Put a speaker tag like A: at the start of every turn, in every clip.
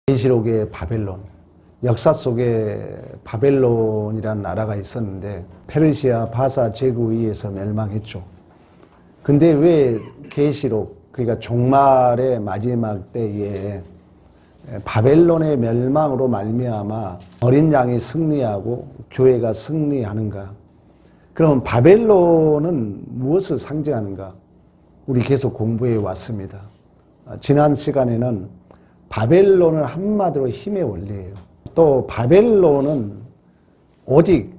A: 계시록의 바벨론, 역사 속에 바벨론이라는 나라가 있었는데 페르시아 바사 제국에 의해서 멸망했죠. 근데 왜 계시록, 그러니까 종말의 마지막 때에 바벨론의 멸망으로 말미암아 어린 양이 승리하고 교회가 승리하는가? 그럼 바벨론은 무엇을 상징하는가? 우리 계속 공부해 왔습니다. 지난 시간에는 바벨론은 한마디로 힘의 원리예요. 또 바벨론은 오직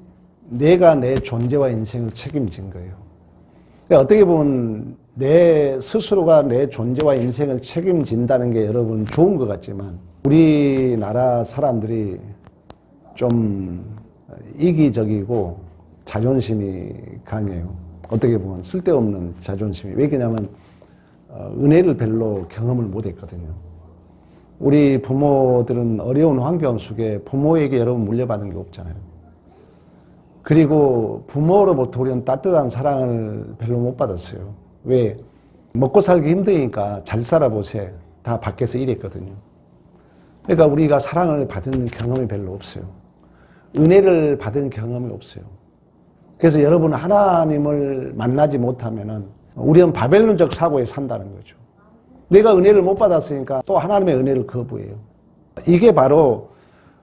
A: 내가 내 존재와 인생을 책임진 거예요. 그러니까 어떻게 보면 내 스스로가 내 존재와 인생을 책임진다는 게 여러분 좋은 것 같지만 우리나라 사람들이 좀 이기적이고 자존심이 강해요. 어떻게 보면 쓸데없는 자존심이. 왜 그러냐면 은혜를 별로 경험을 못했거든요. 우리 부모들은 어려운 환경 속에 부모에게 여러분 물려받은 게 없잖아요. 그리고 부모로부터 우리는 따뜻한 사랑을 별로 못 받았어요. 왜? 먹고 살기 힘드니까 잘 살아보세요. 다 밖에서 일했거든요. 그러니까 우리가 사랑을 받은 경험이 별로 없어요. 은혜를 받은 경험이 없어요. 그래서 여러분 하나님을 만나지 못하면은 우리는 바벨론적 사고에 산다는 거죠. 내가 은혜를 못 받았으니까 또 하나님의 은혜를 거부해요. 이게 바로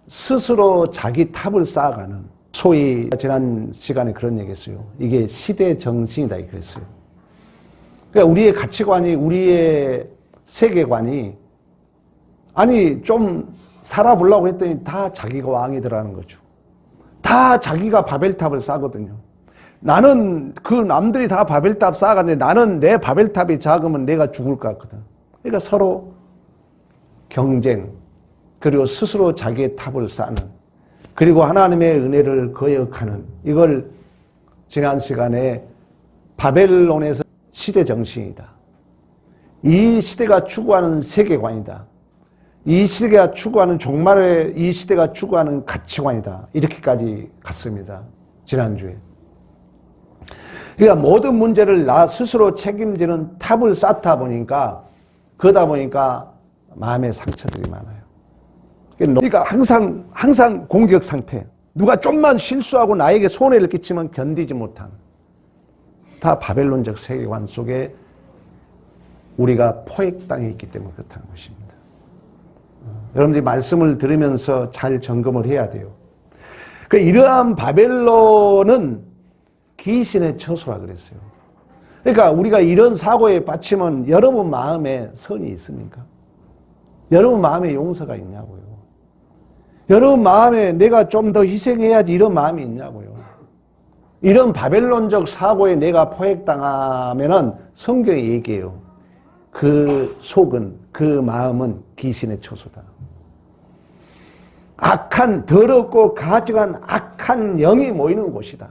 A: 스스로 자기 탑을 쌓아가는, 소위 지난 시간에 그런 얘기했어요. 이게 시대 정신이다 그랬어요. 그러니까 우리의 가치관이, 우리의 세계관이 아니 좀 살아보려고 했더니 다 자기가 왕이더라는 거죠. 다 자기가 바벨탑을 쌓거든요. 나는 그 남들이 다 바벨탑 쌓아가는데 나는 내 바벨탑이 작으면 내가 죽을 것 같거든. 그러니까 서로 경쟁, 그리고 스스로 자기의 탑을 쌓는, 그리고 하나님의 은혜를 거역하는, 이걸 지난 시간에 바벨론에서 시대 정신이다. 이 시대가 추구하는 세계관이다. 이 시대가 추구하는 종말의 이 시대가 추구하는 가치관이다. 이렇게까지 갔습니다. 지난주에. 그러니까 모든 문제를 나 스스로 책임지는 탑을 쌓다 보니까 그러다 보니까 마음의 상처들이 많아요. 그러니까 항상 공격 상태. 누가 좀만 실수하고 나에게 손해를 끼치면 견디지 못한, 다 바벨론적 세계관 속에 우리가 포획당해 있기 때문에 그렇다는 것입니다. 여러분들이 말씀을 들으면서 잘 점검을 해야 돼요. 그러니까 이러한 바벨론은 귀신의 처소라 그랬어요. 그러니까 우리가 이런 사고에 빠지면 여러분 마음에 선이 있습니까? 여러분 마음에 용서가 있냐고요. 여러분 마음에 내가 좀 더 희생해야지 이런 마음이 있냐고요. 이런 바벨론적 사고에 내가 포획당하면은 성경이 얘기해요. 그 속은, 그 마음은 귀신의 처소다. 악한, 더럽고 가증한 악한 영이 모이는 곳이다.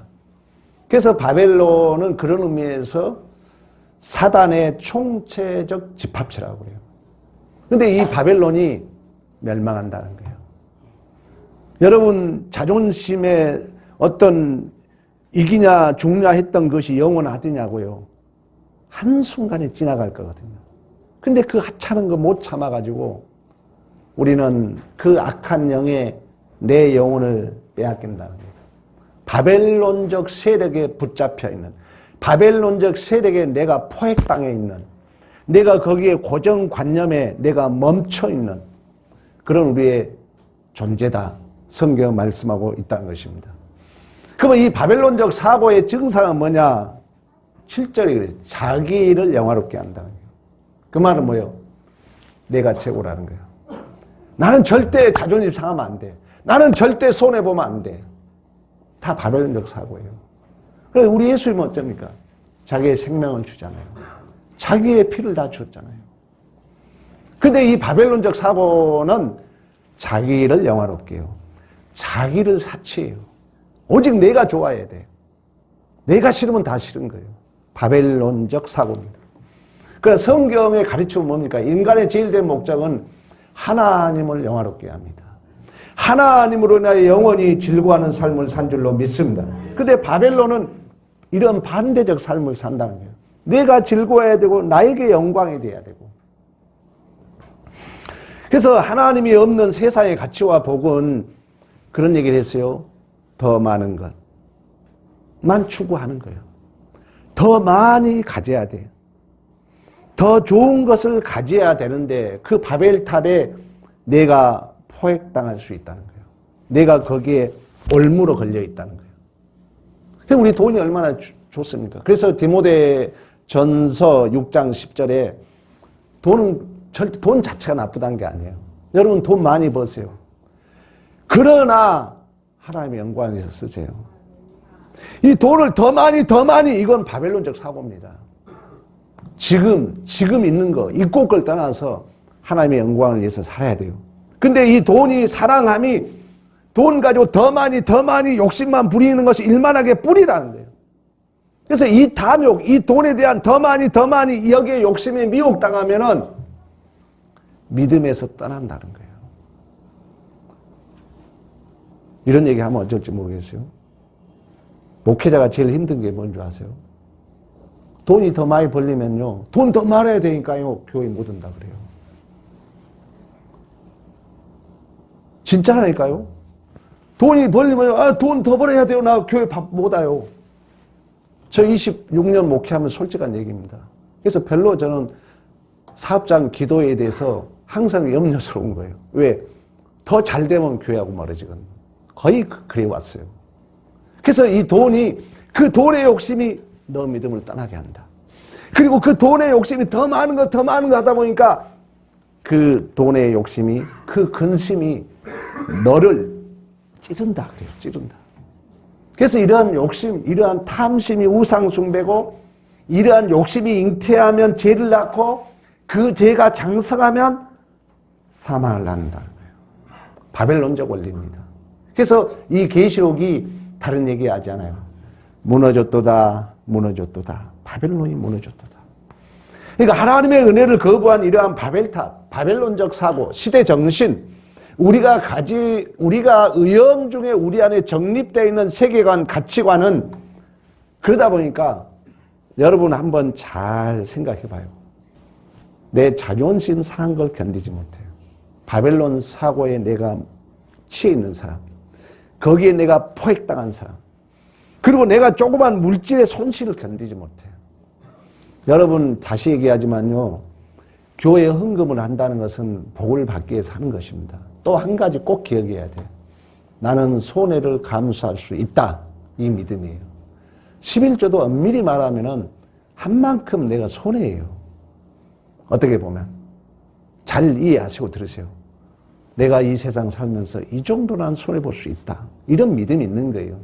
A: 그래서 바벨론은 그런 의미에서 사단의 총체적 집합체라고 해요. 근데 이 바벨론이 멸망한다는 거예요. 여러분 자존심에 어떤 이기냐 죽냐 했던 것이 영원하더냐고요. 한순간에 지나갈 거거든요. 근데 그 하찮은 거 못 참아가지고 우리는 그 악한 영에 내 영혼을 빼앗긴다는 거예요. 바벨론적 세력에 붙잡혀 있는, 바벨론적 세력에 내가 포획당해 있는, 내가 거기에 고정관념에 내가 멈춰 있는 그런 우리의 존재다. 성경 말씀하고 있다는 것입니다. 그러면 이 바벨론적 사고의 증상은 뭐냐? 7절에 그래요. 자기를 영화롭게 한다는 거예요. 그 말은 뭐예요? 내가 최고라는 거예요. 나는 절대 자존심 상하면 안 돼. 나는 절대 손해보면 안 돼. 다 바벨론적 사고예요. 그래서 우리 예수님은 어쩝니까? 자기의 생명을 주잖아요. 자기의 피를 다 줬잖아요. 근데 이 바벨론적 사고는 자기를 영화롭게 해요. 자기를 사치해요. 오직 내가 좋아야 돼. 내가 싫으면 다 싫은 거예요. 바벨론적 사고입니다. 그래서 성경의 가르침은 뭡니까? 인간의 제일 된 목적은 하나님을 영화롭게 합니다. 하나님으로 인하여 영원히 즐거워하는 삶을 산 줄로 믿습니다. 그런데 바벨론은 이런 반대적 삶을 산다는 거예요. 내가 즐거워야 되고 나에게 영광이 돼야 되고 그래서 하나님이 없는 세상의 가치와 복은 그런 얘기를 했어요. 더 많은 것만 추구하는 거예요. 더 많이 가져야 돼요. 더 좋은 것을 가져야 되는데 그 바벨탑에 내가 포획당할 수 있다는 거예요. 내가 거기에 올무로 걸려 있다는 거예요. 그럼 우리 돈이 얼마나 좋습니까? 그래서 디모데전서 6장 10절에 돈은 절대 돈 자체가 나쁘다는 게 아니에요. 여러분 돈 많이 버세요. 그러나 하나님의 영광을 위해서 쓰세요. 이 돈을 더 많이 이건 바벨론적 사고입니다. 지금 있는 거, 있고 걸 떠나서 하나님의 영광을 위해서 살아야 돼요. 근데 이 돈이 사랑함이 돈 가지고 더 많이 욕심만 부리는 것이 일만하게 뿌리라는 거예요. 그래서 이 탐욕, 이 돈에 대한 더 많이 여기에 욕심에 미혹당하면은 믿음에서 떠난다는 거예요. 이런 얘기하면 어쩔지 모르겠어요. 목회자가 제일 힘든 게 뭔지 아세요? 돈이 더 많이 벌리면요, 돈 더 많아야 되니까요, 교회 못 온다 그래요. 진짜라니까요. 돈이 벌리면 돈 더 벌어야 돼요. 나 교회 밥 못 와요. 저 26년 목회하면 솔직한 얘기입니다. 그래서 별로 저는 사업장 기도에 대해서 항상 염려스러운 거예요. 왜? 더 잘 되면 교회하고 멀어지거든요. 거의 그래 왔어요. 그래서 이 돈이, 그 돈의 욕심이 너 믿음을 떠나게 한다. 그리고 그 돈의 욕심이 더 많은 거 하다 보니까 그 돈의 욕심이, 그 근심이 너를 찌른다 그래요. 찌른다. 그래서 이러한 욕심, 이러한 탐심이 우상숭배고, 이러한 욕심이 잉태하면 죄를 낳고, 그 죄가 장성하면 사망을 낳는다는 거예요. 바벨론적 원리입니다. 그래서 이 계시록이 다른 얘기 하지 않아요. 무너졌도다. 바벨론이 무너졌도다. 그러니까 하나님의 은혜를 거부한 이러한 바벨탑, 바벨론적 사고, 시대 정신, 우리가 의형 중에 우리 안에 정립되어 있는 세계관, 가치관은 그러다 보니까 여러분 한번 잘 생각해 봐요. 내 자존심 상한 걸 견디지 못해요. 바벨론 사고에 내가 취해 있는 사람, 거기에 내가 포획당한 사람, 그리고 내가 조그만 물질의 손실을 견디지 못해요. 여러분 다시 얘기하지만요, 교회에 헌금을 한다는 것은 복을 받기 위해서 하는 것입니다. 또 한 가지 꼭 기억해야 돼요. 나는 손해를 감수할 수 있다. 이 믿음이에요. 11조도 엄밀히 말하면은 한 만큼 내가 손해예요. 어떻게 보면. 잘 이해하시고 들으세요. 내가 이 세상 살면서 이 정도는 손해볼 수 있다. 이런 믿음이 있는 거예요.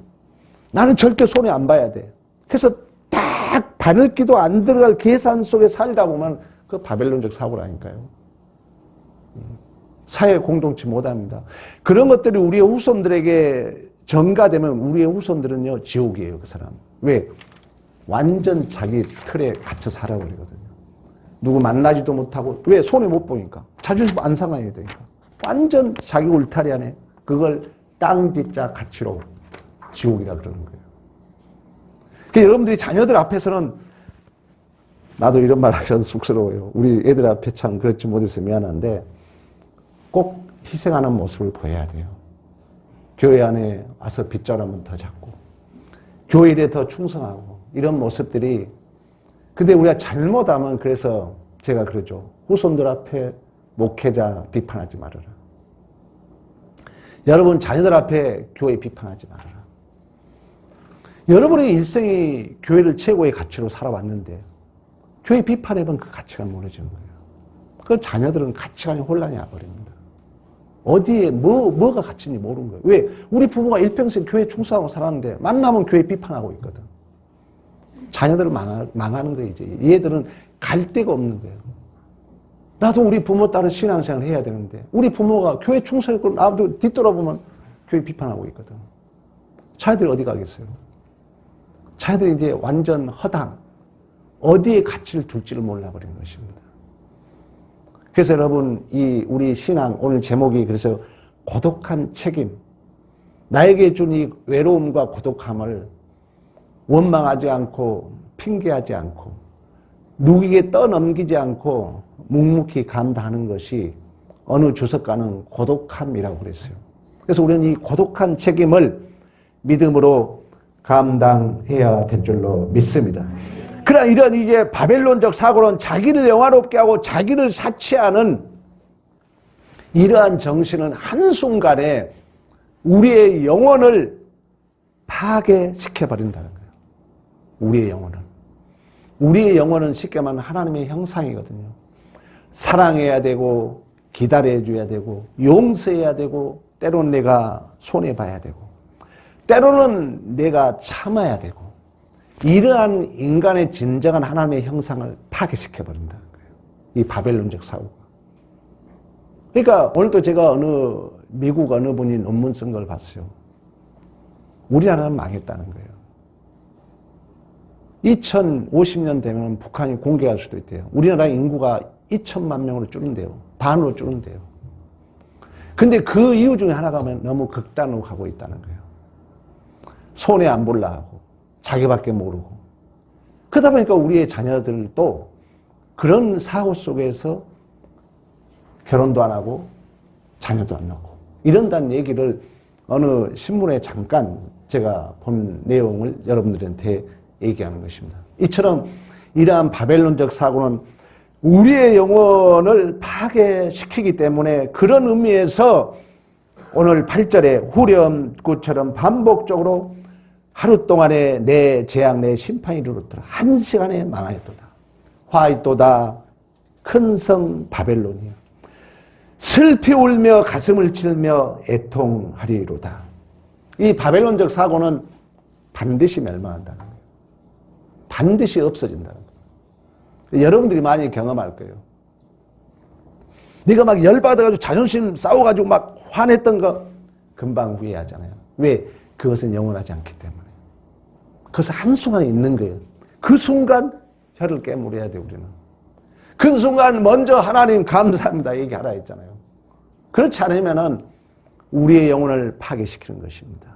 A: 나는 절대 손해 안 봐야 돼. 그래서 딱 바늘기도 안 들어갈 계산 속에 살다 보면 그 바벨론적 사고라니까요. 사회 공동체 못합니다. 그런 것들이 우리의 후손들에게 전가되면 우리의 후손들은요, 지옥이에요, 그 사람. 왜? 완전 자기 틀에 갇혀 살아버리거든요. 누구 만나지도 못하고, 왜? 손해 못 보니까. 자존심 안 상해야 되니까. 완전 자기 울타리 안에 그걸 땅짓자 가치로 지옥이라 그러는 거예요. 그러니까 여러분들이 자녀들 앞에서는, 나도 이런 말 하셔서 쑥스러워요. 우리 애들 앞에 참 그렇지 못해서 미안한데, 꼭 희생하는 모습을 보여야 돼요. 교회 안에 와서 빗자루만 더 잡고, 교회 일에 더 충성하고, 이런 모습들이, 근데 우리가 잘못하면, 그래서 제가 그러죠. 후손들 앞에 목회자 비판하지 말아라. 여러분 자녀들 앞에 교회 비판하지 말아라. 여러분의 일생이 교회를 최고의 가치로 살아왔는데 교회 비판해보면 그 가치가 무너지는 거예요. 그 자녀들은 가치관이 혼란이 와버립니다. 어디에 뭐가 가치인지 모르는 거예요. 왜? 우리 부모가 일평생 교회 충성하고 살았는데 만나면 교회 비판하고 있거든. 자녀들은 망하는 거예요. 이제 얘들은 갈 데가 없는 거예요. 나도 우리 부모 따른 신앙생활을 해야 되는데 우리 부모가 교회 충성했고 나도 뒤돌아보면 교회 비판하고 있거든. 자녀들이 어디 가겠어요? 자녀들이 이제 완전 허당, 어디에 가치를 둘지를 몰라버린 것입니다. 그래서 여러분, 우리 신앙, 오늘 제목이 그래서 고독한 책임. 나에게 준 이 외로움과 고독함을 원망하지 않고, 핑계하지 않고, 누구에게 떠넘기지 않고, 묵묵히 감당하는 것이 어느 주석가는 고독함이라고 그랬어요. 그래서 우리는 이 고독한 책임을 믿음으로 감당해야 될 줄로 믿습니다. 그러나 이런 이제 바벨론적 사고는 자기를 영화롭게 하고 자기를 사치하는 이러한 정신은 한순간에 우리의 영혼을 파괴시켜버린다는 거예요. 우리의 영혼을. 우리의 영혼은 쉽게 말하면 하나님의 형상이거든요. 사랑해야 되고 기다려줘야 되고 용서해야 되고 때로는 내가 손해봐야 되고 때로는 내가 참아야 되고 이러한 인간의 진정한 하나님의 형상을 파괴시켜버린다는 거예요. 이 바벨론적 사고가. 그러니까 오늘도 제가 미국 어느 분이 논문 쓴 걸 봤어요. 우리나라는 망했다는 거예요. 2050년 되면 북한이 공개할 수도 있대요. 우리나라 인구가 2천만 명으로 줄은대요. 반으로 줄은대요. 근데 그 이유 중에 하나가 너무 극단으로 가고 있다는 거예요. 손해 안 볼라 하고 자기밖에 모르고 그러다 보니까 우리의 자녀들도 그런 사고 속에서 결혼도 안 하고 자녀도 안 낳고 이런다는 얘기를 어느 신문에 잠깐 제가 본 내용을 여러분들한테 얘기하는 것입니다. 이처럼 이러한 바벨론적 사고는 우리의 영혼을 파괴시키기 때문에 그런 의미에서 오늘 8절에 후렴구처럼 반복적으로 하루 동안에 내 재앙 내 심판이 이르렀더라. 한 시간에 망하였도다. 화있도다. 큰 성 바벨론이여. 슬피 울며 가슴을 칠며 애통하리로다. 이 바벨론적 사고는 반드시 멸망한다는 거예요. 반드시 없어진다는 거예요. 여러분들이 많이 경험할 거예요. 네가 막 열받아가지고 자존심 싸워가지고 막 화냈던 거 금방 후회하잖아요. 왜? 그것은 영원하지 않기 때문에. 그것은 한순간에 있는 거예요. 그 순간 혀를 깨물어야 돼 우리는. 그 순간 먼저 하나님 감사합니다 얘기하라 했잖아요. 그렇지 않으면은 우리의 영혼을 파괴시키는 것입니다.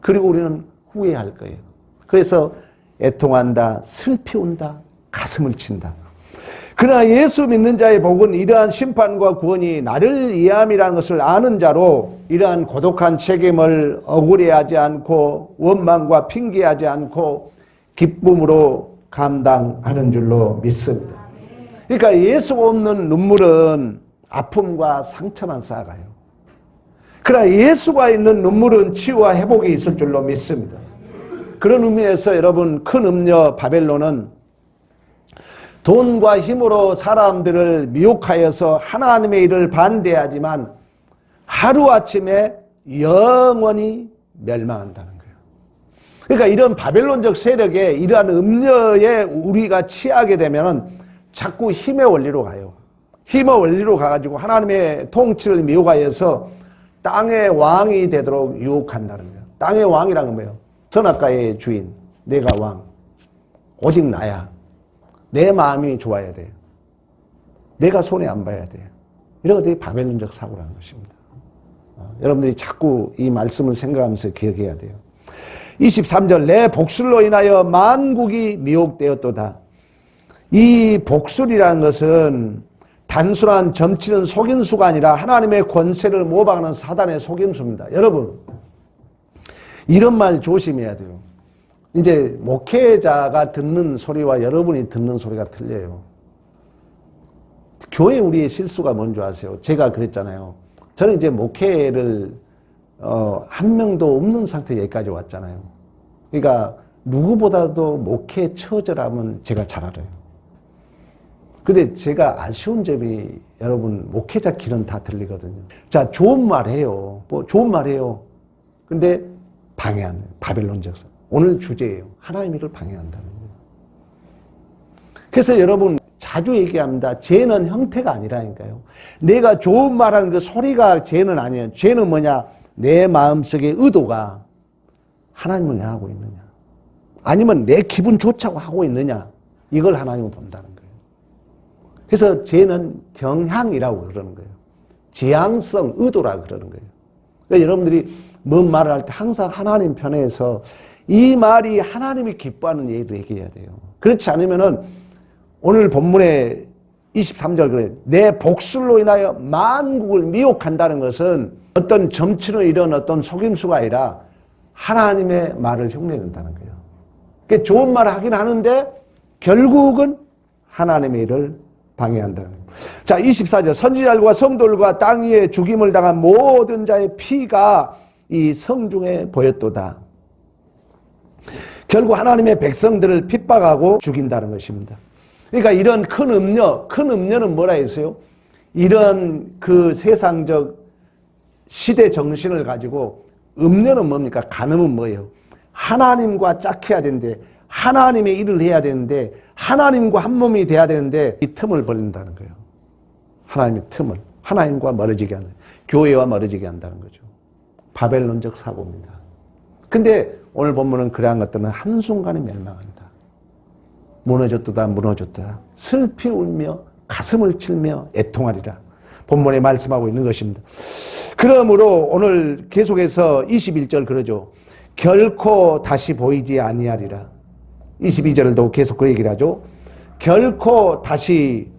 A: 그리고 우리는 후회할 거예요. 그래서 애통한다, 슬피 온다, 가슴을 친다. 그러나 예수 믿는 자의 복은 이러한 심판과 구원이 나를 위함이라는 것을 아는 자로 이러한 고독한 책임을 억울해하지 않고 원망과 핑계하지 않고 기쁨으로 감당하는 줄로 믿습니다. 그러니까 예수가 없는 눈물은 아픔과 상처만 쌓아가요. 그러나 예수가 있는 눈물은 치유와 회복이 있을 줄로 믿습니다. 그런 의미에서 여러분 큰 음녀 바벨론은 돈과 힘으로 사람들을 미혹하여서 하나님의 일을 반대하지만 하루아침에 영원히 멸망한다는 거예요. 그러니까 이런 바벨론적 세력에 이러한 음녀에 우리가 취하게 되면 자꾸 힘의 원리로 가요. 힘의 원리로 가가지고 하나님의 통치를 미혹하여서 땅의 왕이 되도록 유혹한다는 거예요. 땅의 왕이란 건 뭐예요? 선악과의 주인, 내가 왕, 오직 나야. 내 마음이 좋아야 돼요. 내가 손해 안 봐야 돼요. 이런 것들이 바벨론적 사고라는 것입니다. 여러분들이 자꾸 이 말씀을 생각하면서 기억해야 돼요. 23절 내 복술로 인하여 만국이 미혹되었도다. 이 복술이라는 것은 단순한 점치는 속임수가 아니라 하나님의 권세를 모방하는 사단의 속임수입니다. 여러분 이런 말 조심해야 돼요. 이제 목회자가 듣는 소리와 여러분이 듣는 소리가 틀려요. 교회 우리의 실수가 뭔지 아세요? 제가 그랬잖아요. 저는 이제 목회를 한 명도 없는 상태에 여기까지 왔잖아요. 그러니까 누구보다도 목회 처절함은 제가 잘 알아요. 근데 제가 아쉬운 점이 여러분 목회자 길은 다 들리거든요. 자, 좋은 말 해요. 뭐 좋은 말 해요. 근데 방해하는 바벨론적 사. 오늘 주제예요. 하나님의 일을 방해한다는 거예요. 그래서 여러분 자주 얘기합니다. 죄는 형태가 아니라니까요. 내가 좋은 말하는 그 소리가 죄는 아니에요. 죄는 뭐냐? 내 마음속의 의도가 하나님을 향하고 있느냐, 아니면 내 기분 좋자고 하고 있느냐, 이걸 하나님은 본다는 거예요. 그래서 죄는 경향이라고 그러는 거예요. 지향성, 의도라고 그러는 거예요. 그러니까 여러분들이 뭔 말을 할 때 항상 하나님 편에서 이 말이 하나님이 기뻐하는 얘기를 얘기해야 돼요. 그렇지 않으면은 오늘 본문에 23절 그래요. 내 복술로 인하여 만국을 미혹한다는 것은 어떤 점치는 이런 어떤 속임수가 아니라 하나님의 말을 흉내낸다는 거예요. 그러니까 좋은 말을 하긴 하는데 결국은 하나님의 일을 방해한다는 거예요. 자, 24절 선지자들과 성도들과 땅 위에 죽임을 당한 모든 자의 피가 이 성중에 보였도다. 결국 하나님의 백성들을 핍박하고 죽인다는 것입니다. 그러니까 이런 큰 음녀는 뭐라 했어요? 이런 그 세상적 시대 정신을 가지고 음녀는 뭡니까? 간음은 뭐예요? 하나님과 짝해야 되는데 하나님의 일을 해야 되는데 하나님과 한 몸이 돼야 되는데 이 틈을 벌린다는 거예요. 하나님의 틈을 하나님과 멀어지게 하는 교회와 멀어지게 한다는 거죠. 바벨론적 사고입니다. 근데 오늘 본문은 그러한 것들은 한순간에 멸망한다. 무너졌도다 무너졌다. 슬피 울며 가슴을 칠며 애통하리라. 본문에 말씀하고 있는 것입니다. 그러므로 오늘 계속해서 21절 그러죠. 결코 다시 보이지 아니하리라. 22절도 계속 그 얘기를 하죠. 결코 다시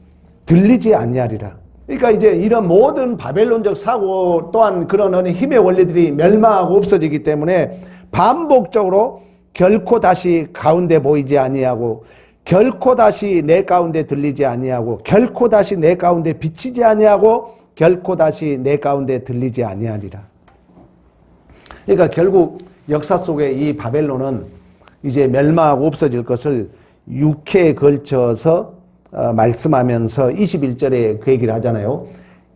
A: 들리지 아니하리라. 그러니까 이제 이런 모든 바벨론적 사고 또한 그런 어느 힘의 원리들이 멸망하고 없어지기 때문에 반복적으로 결코 다시 가운데 보이지 아니하고 결코 다시 내 가운데 들리지 아니하고 결코 다시 내 가운데 비치지 아니하고 결코 다시 내 가운데 들리지 아니하리라. 그러니까 결국 역사 속에 이 바벨론은 이제 멸망하고 없어질 것을 6회에 걸쳐서 말씀하면서 21절에 그 얘기를 하잖아요.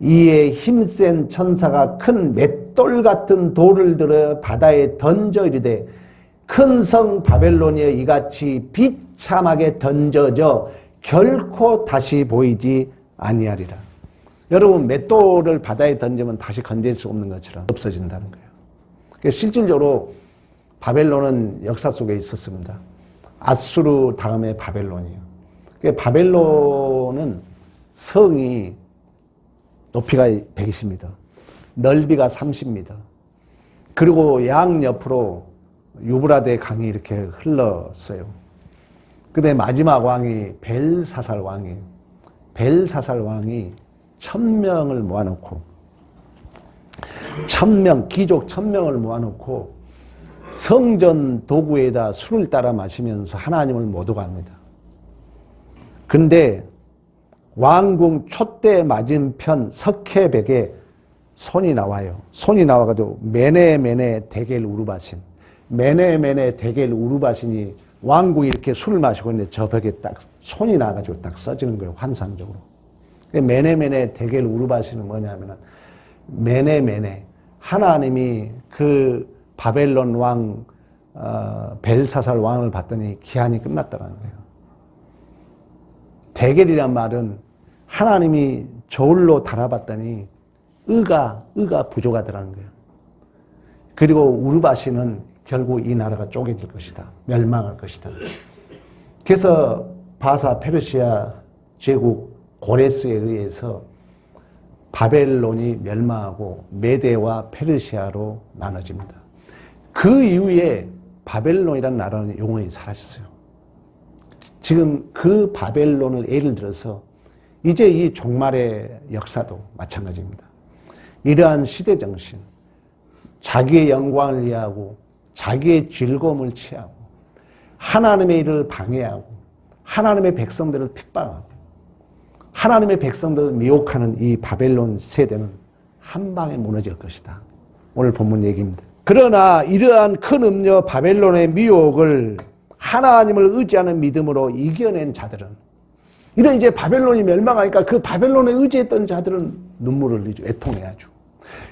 A: 이에 힘센 천사가 큰 맷돌 같은 돌을 들어 바다에 던져 이르되 큰 성 바벨론이여 이같이 비참하게 던져져 결코 다시 보이지 아니하리라. 여러분 맷돌을 바다에 던지면 다시 건질 수 없는 것처럼 없어진다는 거예요. 그러니까 실질적으로 바벨론은 역사 속에 있었습니다. 아수르 다음에 바벨론이에요. 그러니까 바벨론은 성이 높이가 120m, 넓이가 30m, 그리고 양옆으로 유브라데 강이 이렇게 흘렀어요. 그다음에 마지막 왕이 벨사살 왕이에요. 벨사살 왕이 1000명을 모아놓고 귀족 1000명을 모아놓고 성전 도구에다 술을 따라 마시면서 하나님을 모독합니다. 근데 왕궁 촛대 맞은편 석회벽에 손이 나와요. 손이 나와가지고 메네메네 데겔 우르바신, 메네메네 데겔 우르바신이 왕궁이 이렇게 술을 마시고 있는데 저 벽에 딱 손이 나와가지고 딱 써지는 거예요. 환상적으로. 메네메네 데겔 우르바신은 뭐냐면은 메네메네 하나님이 그 바벨론 왕 벨사살 왕을 봤더니 기한이 끝났다는 거예요. 데겔이란 말은 하나님이 저울로 달아봤더니 의가 부족하더라는 거예요. 그리고 우르바시는 결국 이 나라가 쪼개질 것이다. 멸망할 것이다. 그래서 바사 페르시아 제국 고레스에 의해서 바벨론이 멸망하고 메데와 페르시아로 나눠집니다. 그 이후에 바벨론이라는 나라는 영원히 사라졌어요. 지금 그 바벨론을 예를 들어서 이제 이 종말의 역사도 마찬가지입니다. 이러한 시대정신, 자기의 영광을 위하고 자기의 즐거움을 취하고 하나님의 일을 방해하고 하나님의 백성들을 핍박하고 하나님의 백성들을 미혹하는 이 바벨론 세대는 한 방에 무너질 것이다. 오늘 본문 얘기입니다. 그러나 이러한 큰 음녀 바벨론의 미혹을 하나님을 의지하는 믿음으로 이겨낸 자들은, 이런 이제 바벨론이 멸망하니까 그 바벨론에 의지했던 자들은 눈물을 흘리죠. 애통해야죠.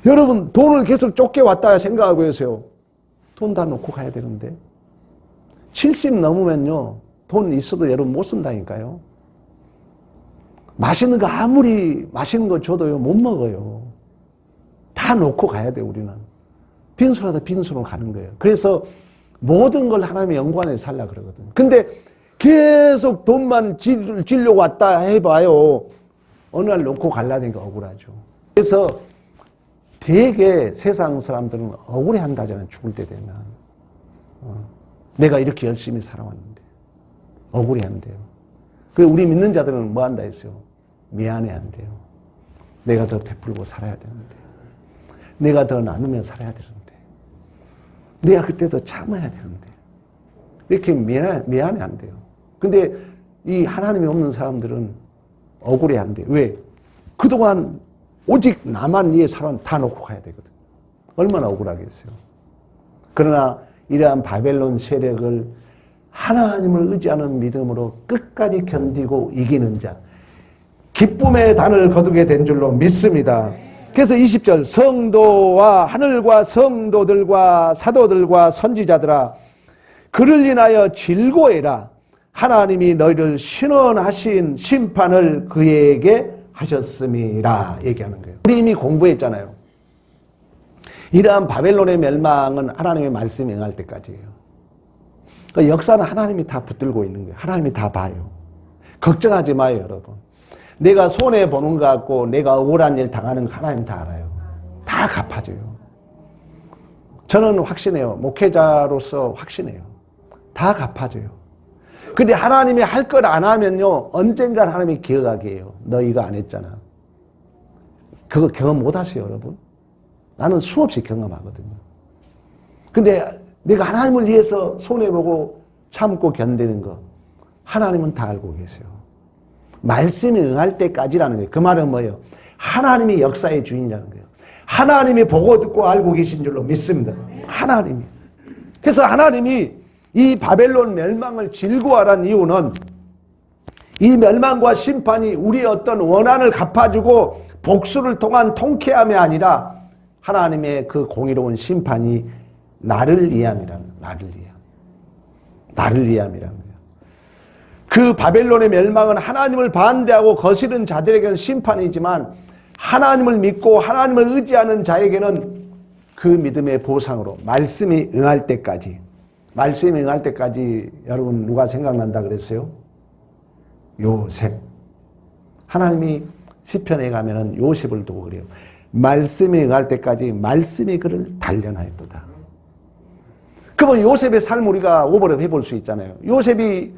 A: 여러분 돈을 계속 쫓겨왔다 생각하고 계세요. 돈 다 놓고 가야 되는데 70 넘으면요 돈 있어도 여러분 못 쓴다니까요. 맛있는 거 아무리 맛있는 거 줘도요 못 먹어요. 다 놓고 가야 돼요. 우리는 빈수라도 빈수로 가는 거예요. 그래서 모든 걸 하나님의 영광에 살려고 그러거든요. 근데 계속 돈만 지려고 왔다 해봐요. 어느 날 놓고 갈라니까 억울하죠. 그래서 되게 세상 사람들은 억울해 한다잖아요. 죽을 때 되면. 내가 이렇게 열심히 살아왔는데. 억울해 한대요. 그리고 우리 믿는 자들은 뭐 한다 했어요? 미안해한대요. 내가 더 베풀고 살아야 되는데, 내가 더 나누며 살아야 되는데, 내가 그때 더 참아야 되는데, 이렇게 미안해한대요. 근데 이 하나님이 없는 사람들은 억울해한대요. 왜? 그동안 오직 나만 위해 살아 다 놓고 가야 되거든. 얼마나 억울하겠어요. 그러나 이러한 바벨론 세력을 하나님을 의지하는 믿음으로 끝까지 견디고 이기는 자, 기쁨의 단을 거두게 된 줄로 믿습니다. 그래서 20절, 성도와 하늘과 성도들과 사도들과 선지자들아, 그를 인하여 즐거워해라. 하나님이 너희를 신원하신 심판을 그에게 하셨음이라 얘기하는 거예요. 우리 이미 공부했잖아요. 이러한 바벨론의 멸망은 하나님의 말씀이 응할 때까지예요. 그 역사는 하나님이 다 붙들고 있는 거예요. 하나님이 다 봐요. 걱정하지 마요, 여러분. 내가 손해보는 것 같고 내가 억울한 일 당하는 거 하나님 다 알아요. 다 갚아줘요. 저는 확신해요. 목회자로서 확신해요. 다 갚아줘요. 근데 하나님이 할 걸 안 하면요, 언젠간 하나님이 기억하게 해요. 너 이거 안 했잖아. 그거 경험 못 하세요, 여러분? 나는 수없이 경험하거든요. 근데 내가 하나님을 위해서 손해보고 참고 견디는 거, 하나님은 다 알고 계세요. 말씀이 응할 때까지라는 거예요. 그 말은 뭐예요? 하나님이 역사의 주인이라는 거예요. 하나님이 보고 듣고 알고 계신 줄로 믿습니다. 하나님이. 그래서 하나님이 이 바벨론 멸망을 즐거워하라는 이유는 이 멸망과 심판이 우리의 어떤 원한을 갚아주고 복수를 통한 통쾌함이 아니라 하나님의 그 공의로운 심판이 나를 위함이라는, 나를 위함이라는 거예요. 그 바벨론의 멸망은 하나님을 반대하고 거스른 자들에게는 심판이지만 하나님을 믿고 하나님을 의지하는 자에게는 그 믿음의 보상으로 말씀이 응할 때까지, 말씀이 응할 때까지 여러분 누가 생각난다 그랬어요? 요셉. 하나님이 시편에 가면은 요셉을 두고 그래요. 말씀이 응할 때까지 말씀이 그를 단련하였도다. 그러면 요셉의 삶 우리가 오버랩 해볼 수 있잖아요. 요셉이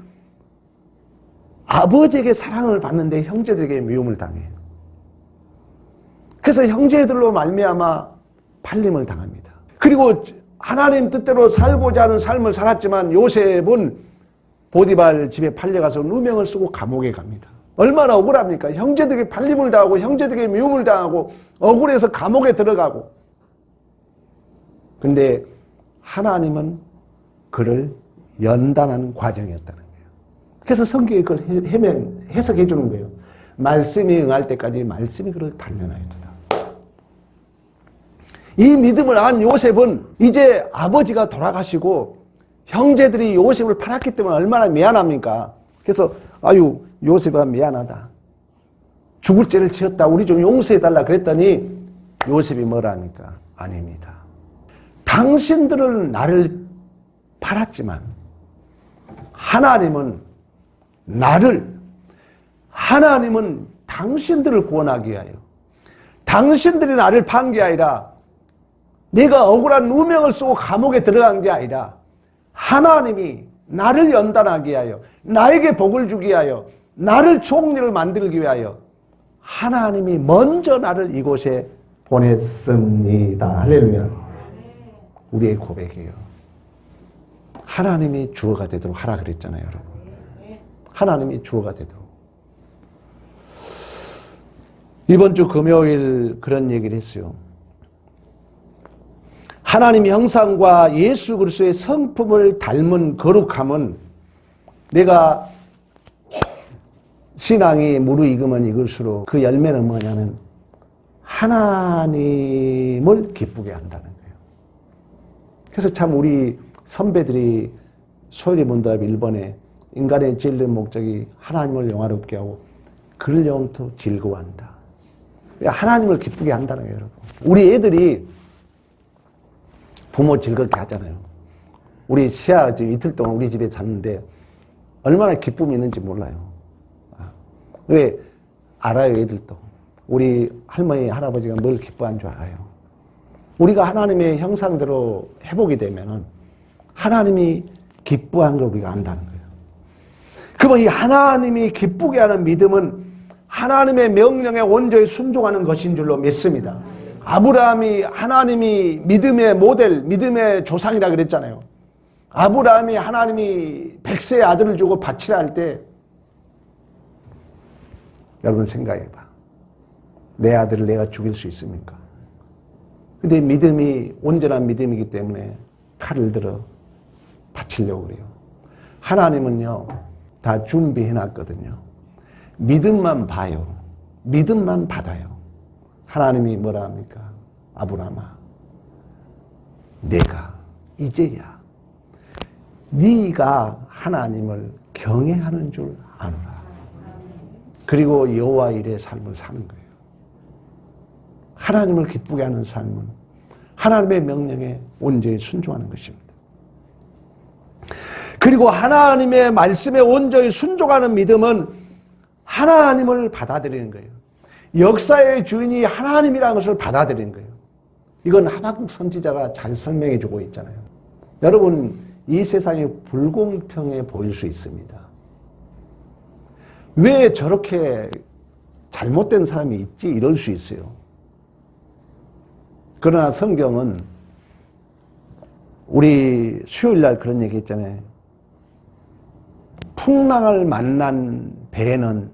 A: 아버지에게 사랑을 받는데 형제들에게 미움을 당해요. 그래서 형제들로 말미암아 팔림을 당합니다. 그리고 하나님 뜻대로 살고자 하는 삶을 살았지만 요셉은 보디발 집에 팔려가서 누명을 쓰고 감옥에 갑니다. 얼마나 억울합니까? 형제들에게 팔림을 당하고 형제들에게 미움을 당하고 억울해서 감옥에 들어가고. 근데 하나님은 그를 연단하는 과정이었다는 거예요. 그래서 성경에 그걸 해석해 주는 거예요. 말씀이 응할 때까지 말씀이 그를 단련하였다. 이 믿음을 안 요셉은 이제 아버지가 돌아가시고 형제들이 요셉을 팔았기 때문에 얼마나 미안합니까? 그래서 아유 요셉아 미안하다. 죽을 죄를 지었다. 우리 좀 용서해달라 그랬더니 요셉이 뭐라 합니까? 아닙니다. 당신들은 나를 팔았지만 하나님은 당신들을 구원하기 위하여, 당신들이 나를 판 게 아니라 내가 억울한 누명을 쓰고 감옥에 들어간 게 아니라 하나님이 나를 연단하기 위하여, 나에게 복을 주기 위하여, 나를 총리를 만들기 위하여 하나님이 먼저 나를 이곳에 보냈습니다. 할렐루야. 우리의 고백이에요. 하나님이 주어가 되도록 하라 그랬잖아요, 여러분. 하나님이 주어가 되도록. 이번 주 금요일 그런 얘기를 했어요. 하나님의 형상과 예수 그리스도의 성품을 닮은 거룩함은 내가 신앙이 무르익으면 익을수록 그 열매는 뭐냐면 하나님을 기쁘게 한다는 거예요. 그래서 참 우리 선배들이 소율이 문답 1번에 인간의 진리 목적이 하나님을 영화롭게 하고 그를 영원토록 즐거워한다. 하나님을 기쁘게 한다는 거예요, 여러분. 우리 애들이 부모 즐겁게 하잖아요. 우리 시아 지금 이틀 동안 우리 집에 잤는데 얼마나 기쁨이 있는지 몰라요. 왜? 알아요, 애들도. 우리 할머니, 할아버지가 뭘 기뻐한 줄 알아요. 우리가 하나님의 형상대로 회복이 되면은 하나님이 기뻐한 걸 우리가 안다는 거예요. 그러면 이 하나님이 기쁘게 하는 믿음은 하나님의 명령에 온전히 순종하는 것인 줄로 믿습니다. 아브라함이 하나님이 믿음의 모델, 믿음의 조상이라 그랬잖아요. 아브라함이 하나님이 100세의 아들을 주고 바치라 할 때 여러분 생각해봐. 내 아들을 내가 죽일 수 있습니까? 근데 믿음이 온전한 믿음이기 때문에 칼을 들어 바치려고 그래요. 하나님은요 다 준비해놨거든요. 믿음만 봐요. 믿음만 받아요. 하나님이 뭐라 합니까? 아브라함아, 내가 이제야 네가 하나님을 경외하는 줄 아노라. 그리고 여호와 일의 삶을 사는 거예요. 하나님을 기쁘게 하는 삶은 하나님의 명령에 온전히 순종하는 것입니다. 그리고 하나님의 말씀에 온전히 순종하는 믿음은 하나님을 받아들이는 거예요. 역사의 주인이 하나님이라는 것을 받아들이는 거예요. 이건 하박국 선지자가 잘 설명해 주고 있잖아요. 여러분, 이 세상이 불공평해 보일 수 있습니다. 왜 저렇게 잘못된 사람이 있지? 이럴 수 있어요. 그러나 성경은 우리 수요일날 그런 얘기 했잖아요. 풍랑을 만난 배는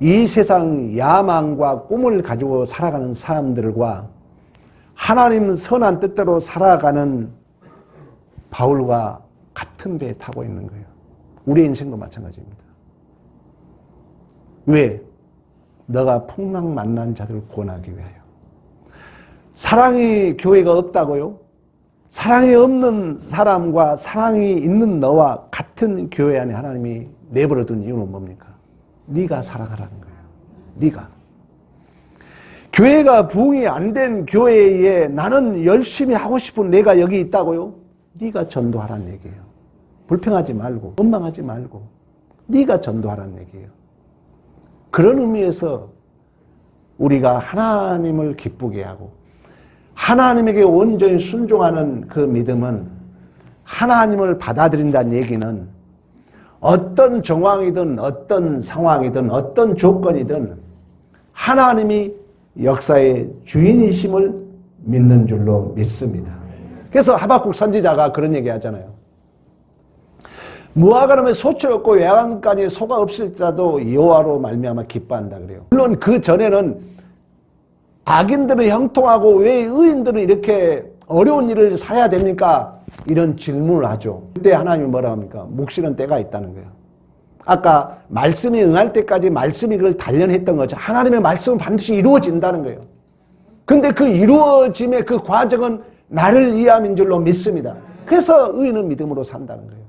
A: 이 세상 야망과 꿈을 가지고 살아가는 사람들과 하나님 선한 뜻대로 살아가는 바울과 같은 배에 타고 있는 거예요. 우리 인생도 마찬가지입니다. 왜? 너가 풍랑 만난 자들을 구원하기 위하여. 사랑이 교회가 없다고요? 사랑이 없는 사람과 사랑이 있는 너와 같은 교회 안에 하나님이 내버려 둔 이유는 뭡니까? 네가 사랑하라는 거예요. 네가. 교회가 부흥이 안 된 교회에 나는 열심히 하고 싶은 내가 여기 있다고요? 네가 전도하라는 얘기예요. 불평하지 말고 원망하지 말고 네가 전도하라는 얘기예요. 그런 의미에서 우리가 하나님을 기쁘게 하고 하나님에게 온전히 순종하는 그 믿음은 하나님을 받아들인다는 얘기는 어떤 정황이든 어떤 상황이든 어떤 조건이든 하나님이 역사의 주인이심을 믿는 줄로 믿습니다. 그래서 하박국 선지자가 그런 얘기 하잖아요. 무화과나무에 소철 없고 외양간에 소가 없을지라도 여호와로 말미암아 기뻐한다 그래요. 물론 그 전에는 악인들은 형통하고 왜 의인들은 이렇게 어려운 일을 살아야 됩니까? 이런 질문을 하죠. 그때 하나님이 뭐라 합니까? 묵시는 때가 있다는 거예요. 아까 말씀이 응할 때까지 말씀이 그걸 단련했던 거죠. 하나님의 말씀은 반드시 이루어진다는 거예요. 근데 그 이루어짐의 그 과정은 나를 이해함인 줄로 믿습니다. 그래서 의인은 믿음으로 산다는 거예요.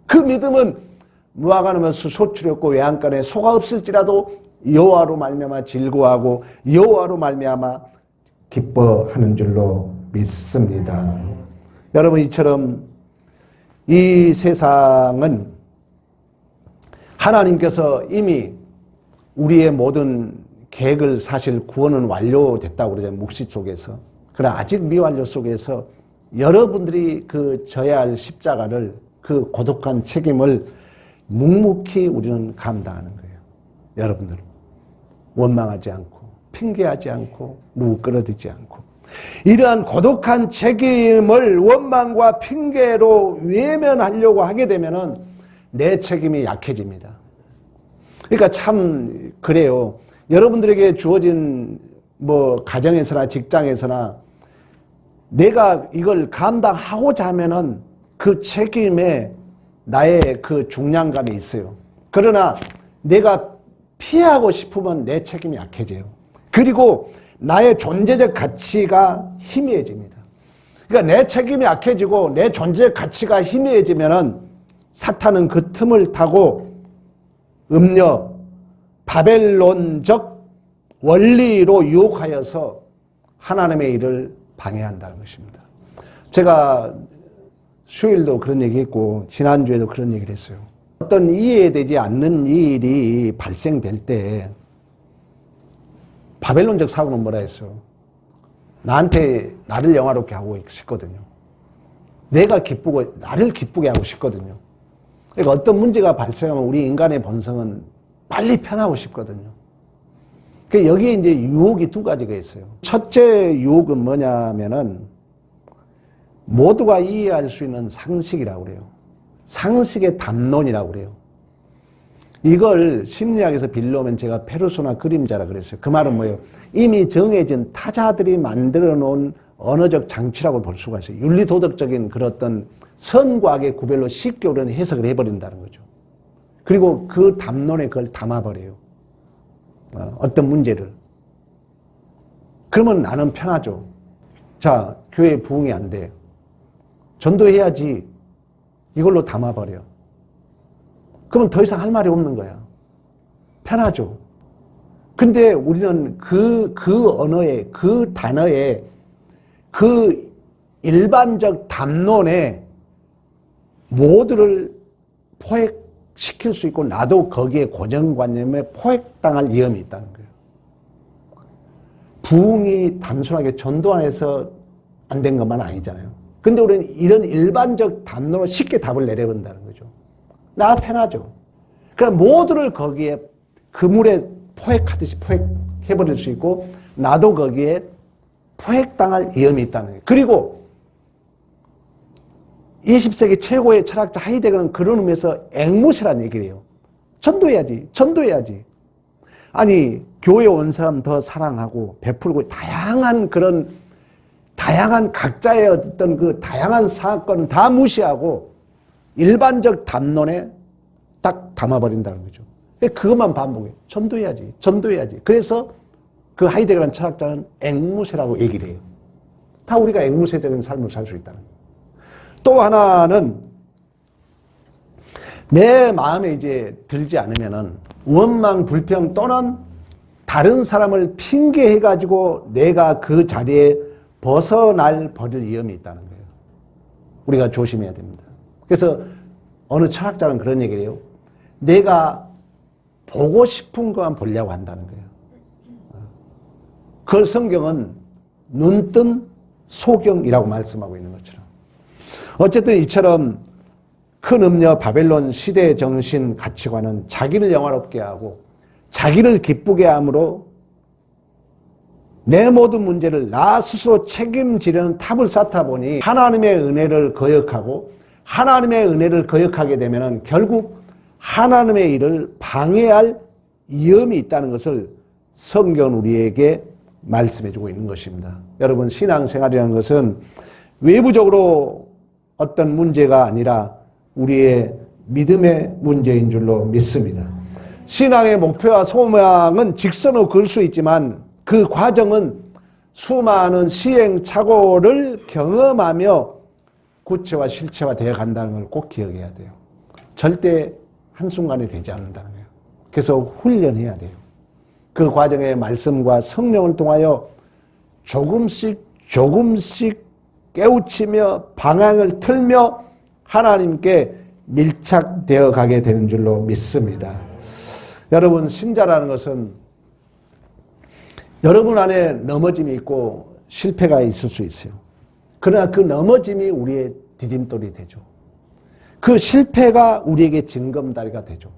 A: 그 믿음은 무화과나무에 소출이 없고 외양간에 소가 없을지라도 여호와로 말미암아 즐거워하고 여호와로 말미암아 기뻐하는 줄로 믿습니다. 여러분, 이처럼 이 세상은 하나님께서 이미 우리의 모든 계획을 사실 구원은 완료됐다고 그러잖아요. 묵시 속에서. 그러나 아직 미완료 속에서 여러분들이 그 져야 할 십자가를, 그 고독한 책임을 묵묵히 우리는 감당하는 거예요. 여러분들은 원망하지 않고 핑계하지 않고 누구 끌어들이지 않고 이러한 고독한 책임을 원망과 핑계로 외면하려고 하게 되면은 내 책임이 약해집니다. 그러니까 참 그래요. 여러분들에게 주어진 뭐 가정에서나 직장에서나 내가 이걸 감당하고자 하면은 그 책임에 나의 그 중량감이 있어요. 그러나 내가 피하고 싶으면 내 책임이 약해져요. 그리고 나의 존재적 가치가 희미해집니다. 그러니까 내 책임이 약해지고 내 존재적 가치가 희미해지면은 사탄은 그 틈을 타고 음녀, 바벨론적 원리로 유혹하여서 하나님의 일을 방해한다는 것입니다. 제가 수요일도 그런 얘기했고 지난주에도 그런 얘기를 했어요. 어떤 이해되지 않는 일이 발생될 때 바벨론적 사고는 뭐라 했어요? 나를 영화롭게 하고 싶거든요. 내가 기쁘고 나를 기쁘게 하고 싶거든요. 그러니까 어떤 문제가 발생하면 우리 인간의 본성은 빨리 편하고 싶거든요. 그 여기에 이제 유혹이 두 가지가 있어요. 첫째 유혹은 뭐냐면은 모두가 이해할 수 있는 상식이라고 그래요. 상식의 담론이라고 그래요. 이걸 심리학에서 빌려오면 제가 페르소나 그림자라 그랬어요. 그 말은 뭐예요? 이미 정해진 타자들이 만들어 놓은 언어적 장치라고 볼 수가 있어요. 윤리도덕적인 그런 어떤 선과 악의 구별로 쉽게 우리는 해석을 해버린다는 거죠. 그리고 그 담론에 그걸 담아버려요. 어떤 문제를. 그러면 나는 편하죠. 자, 교회 부흥이 안 돼. 전도해야지. 이걸로 담아버려. 그러면 더 이상 할 말이 없는 거야. 편하죠. 근데 우리는 그 언어에, 그 단어에, 그 일반적 담론에 모두를 포획시킬 수 있고 나도 거기에 고정관념에 포획당할 위험이 있다는 거예요. 부흥이 단순하게 전도 안에서 안 된 것만 아니잖아요. 근데 우리는 이런 일반적 담론으로 쉽게 답을 내려본다는 거죠. 나 편하죠. 그럼 모두를 거기에 그물에 포획하듯이 포획해버릴 수 있고 나도 거기에 포획당할 위험이 있다는 거예요. 그리고 20세기 최고의 철학자 하이데거는 그런 의미에서 앵무새라는 얘기를 해요. 전도해야지. 전도해야지. 아니 교회 온 사람 더 사랑하고 베풀고 다양한 각자의 어떤 그 다양한 사건을 다 무시하고 일반적 담론에 딱 담아버린다는 거죠. 그것만 반복해. 전도해야지. 전도해야지. 그래서 그 하이데거라는 철학자는 앵무새라고 얘기를 해요. 다 우리가 앵무새적인 삶을 살 수 있다는 거예요. 또 하나는 내 마음에 이제 들지 않으면은 원망, 불평 또는 다른 사람을 핑계해가지고 내가 그 자리에 벗어날 버릴 위험이 있다는 거예요. 우리가 조심해야 됩니다. 그래서 어느 철학자는 그런 얘기를 해요. 내가 보고 싶은 것만 보려고 한다는 거예요. 그걸 성경은 눈뜬 소경이라고 말씀하고 있는 것처럼. 어쨌든 이처럼 큰 음녀 바벨론 시대의 정신 가치관은 자기를 영화롭게 하고 자기를 기쁘게 함으로 내 모든 문제를 나 스스로 책임지려는 탑을 쌓다 보니 하나님의 은혜를 거역하고 하나님의 은혜를 거역하게 되면 결국 하나님의 일을 방해할 위험이 있다는 것을 성경은 우리에게 말씀해주고 있는 것입니다. 여러분, 신앙생활이라는 것은 외부적으로 어떤 문제가 아니라 우리의 믿음의 문제인 줄로 믿습니다. 신앙의 목표와 소망은 직선으로 그을 수 있지만 그 과정은 수많은 시행착오를 경험하며 구체화 실체화 되어 간다는 걸 꼭 기억해야 돼요. 절대 한순간에 되지 않는다는 거예요. 그래서 훈련해야 돼요. 그 과정의 말씀과 성령을 통하여 조금씩 깨우치며 방향을 틀며 하나님께 밀착되어 가게 되는 줄로 믿습니다. 여러분, 신자라는 것은 여러분 안에 넘어짐이 있고 실패가 있을 수 있어요. 그러나 그 넘어짐이 우리의 디딤돌이 되죠. 그 실패가 우리에게 징검다리가 되죠.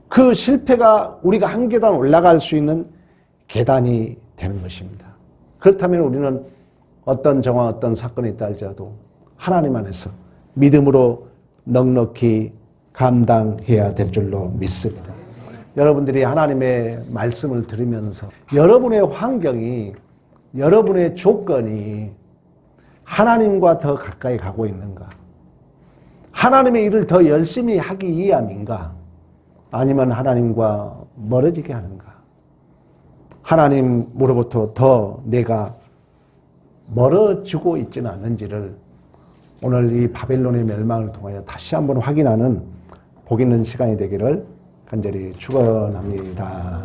A: 그 실패가 우리가 한 계단 올라갈 수 있는 계단이 되는 것입니다. 그렇다면 우리는 어떤 정황, 어떤 사건이 있다 할지라도 하나님 안에서 믿음으로 넉넉히 감당해야 될 줄로 믿습니다. 여러분들이 하나님의 말씀을 들으면서 여러분의 환경이, 여러분의 조건이 하나님과 더 가까이 가고 있는가? 하나님의 일을 더 열심히 하기 위함인가? 아니면 하나님과 멀어지게 하는가? 하나님으로부터 더 내가 멀어지고 있지는 않는지를 오늘 이 바벨론의 멸망을 통하여 다시 한번 확인하는 복 있는 시간이 되기를 간절히 축원합니다.